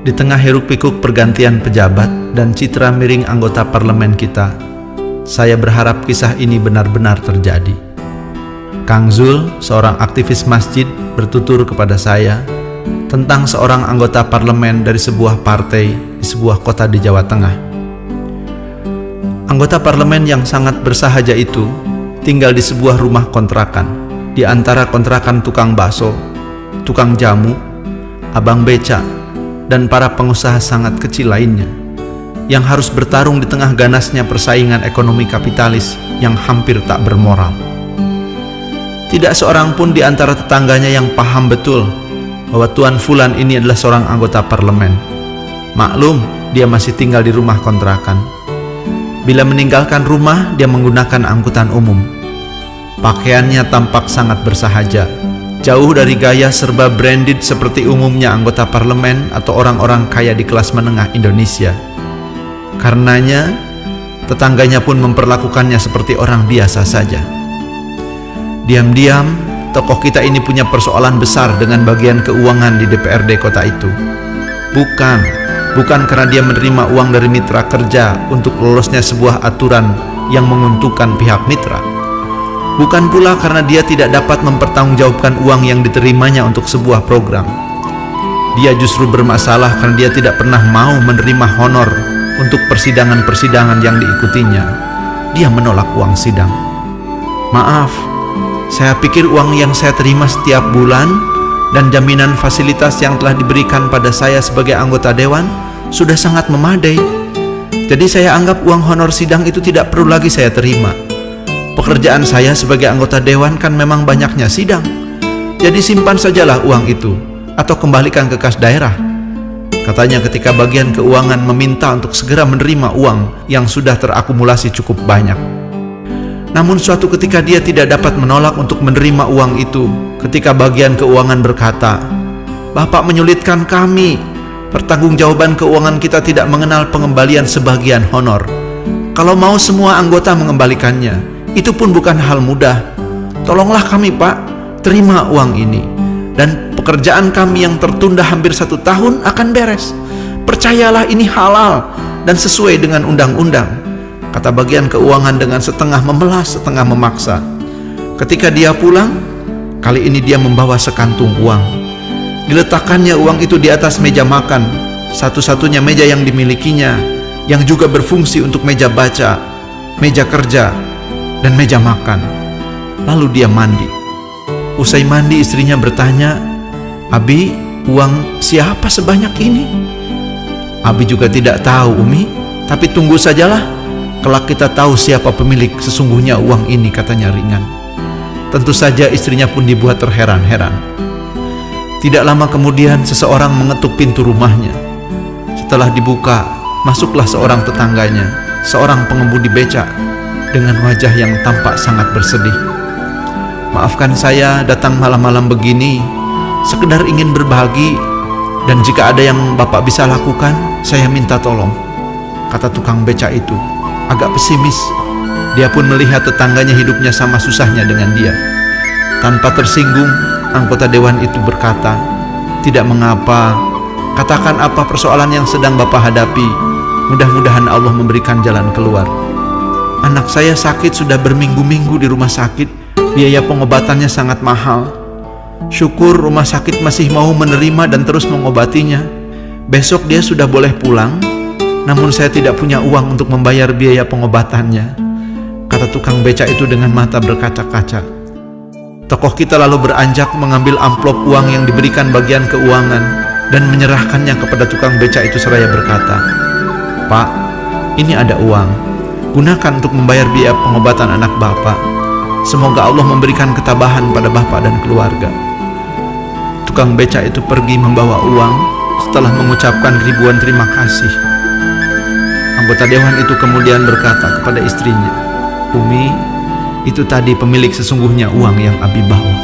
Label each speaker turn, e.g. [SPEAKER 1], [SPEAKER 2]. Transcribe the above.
[SPEAKER 1] Di tengah hiruk-pikuk pergantian pejabat dan citra miring anggota parlemen kita, saya berharap kisah ini benar-benar terjadi. Kang Zul, seorang aktivis masjid, bertutur kepada saya tentang seorang anggota parlemen dari sebuah partai di sebuah kota di Jawa Tengah. Anggota parlemen yang sangat bersahaja itu tinggal di sebuah rumah kontrakan, di antara kontrakan tukang bakso, tukang jamu, abang beca, dan para pengusaha sangat kecil lainnya yang harus bertarung di tengah ganasnya persaingan ekonomi kapitalis yang hampir tak bermoral. Tidak seorang pun di antara tetangganya yang paham betul bahwa Tuan Fulan ini adalah seorang anggota parlemen. Maklum, dia masih tinggal di rumah kontrakan. Bila meninggalkan rumah, dia menggunakan angkutan umum. Pakaiannya tampak sangat bersahaja, jauh dari gaya serba branded seperti umumnya anggota parlemen atau orang-orang kaya di kelas menengah Indonesia. Karenanya, tetangganya pun memperlakukannya seperti orang biasa saja. Diam-diam, tokoh kita ini punya persoalan besar dengan bagian keuangan di DPRD kota itu. Bukan karena dia menerima uang dari mitra kerja untuk lolosnya sebuah aturan yang menguntungkan pihak mitra. Bukan pula karena dia tidak dapat mempertanggungjawabkan uang yang diterimanya untuk sebuah program. Dia justru bermasalah karena dia tidak pernah mau menerima honor untuk persidangan-persidangan yang diikutinya. Dia menolak uang sidang. Maaf, saya pikir uang yang saya terima setiap bulan dan jaminan fasilitas yang telah diberikan pada saya sebagai anggota dewan sudah sangat memadai. Jadi saya anggap uang honor sidang itu tidak perlu lagi saya terima. Pekerjaan saya sebagai anggota dewan kan memang banyaknya sidang. Jadi simpan sajalah uang itu atau kembalikan ke kas daerah, katanya ketika bagian keuangan meminta untuk segera menerima uang yang sudah terakumulasi cukup banyak. Namun suatu ketika dia tidak dapat menolak untuk menerima uang itu ketika bagian keuangan berkata, "Bapak menyulitkan kami. Pertanggungjawaban keuangan kita tidak mengenal pengembalian sebagian honor. Kalau mau semua anggota mengembalikannya, itu pun bukan hal mudah. Tolonglah kami, Pak, terima uang ini. Dan pekerjaan kami yang tertunda hampir 1 tahun akan beres. Percayalah ini halal dan sesuai dengan undang-undang," kata bagian keuangan dengan setengah memelas, setengah memaksa. Ketika dia pulang, kali ini dia membawa sekantung uang. Diletakkannya uang itu di atas meja makan, satu-satunya meja yang dimilikinya, yang juga berfungsi untuk meja baca, meja kerja, dan meja makan. Lalu dia mandi. Usai mandi, istrinya bertanya, "Abi, uang siapa sebanyak ini?" "Abi juga tidak tahu, Umi, tapi tunggu sajalah, kelak kita tahu siapa pemilik sesungguhnya uang ini," katanya ringan. Tentu saja istrinya pun dibuat terheran-heran. Tidak lama kemudian seseorang mengetuk pintu rumahnya. Setelah dibuka, masuklah seorang tetangganya, seorang pengemudi becak, dengan wajah yang tampak sangat bersedih. "Maafkan saya datang malam-malam begini, sekedar ingin berbagi, dan jika ada yang Bapak bisa lakukan, saya minta tolong," kata tukang becak itu, agak pesimis. Dia pun melihat tetangganya hidupnya sama susahnya dengan dia. Tanpa tersinggung, anggota dewan itu berkata, "Tidak mengapa, katakan apa persoalan yang sedang Bapak hadapi. Mudah-mudahan Allah memberikan jalan keluar." "Anak saya sakit sudah berminggu-minggu di rumah sakit. Biaya pengobatannya sangat mahal. Syukur rumah sakit masih mau menerima dan terus mengobatinya. Besok dia sudah boleh pulang, namun saya tidak punya uang untuk membayar biaya pengobatannya," kata tukang becak itu dengan mata berkaca-kaca. Tokoh kita lalu beranjak mengambil amplop uang yang diberikan bagian keuangan dan menyerahkannya kepada tukang becak itu seraya berkata, "Pak, ini ada uang. Gunakan untuk membayar biaya pengobatan anak Bapak. Semoga Allah memberikan ketabahan pada Bapak dan keluarga." Tukang becak itu pergi membawa uang setelah mengucapkan ribuan terima kasih. Anggota dewan itu kemudian berkata kepada istrinya, "Umi, itu tadi pemilik sesungguhnya uang yang Abi bawa."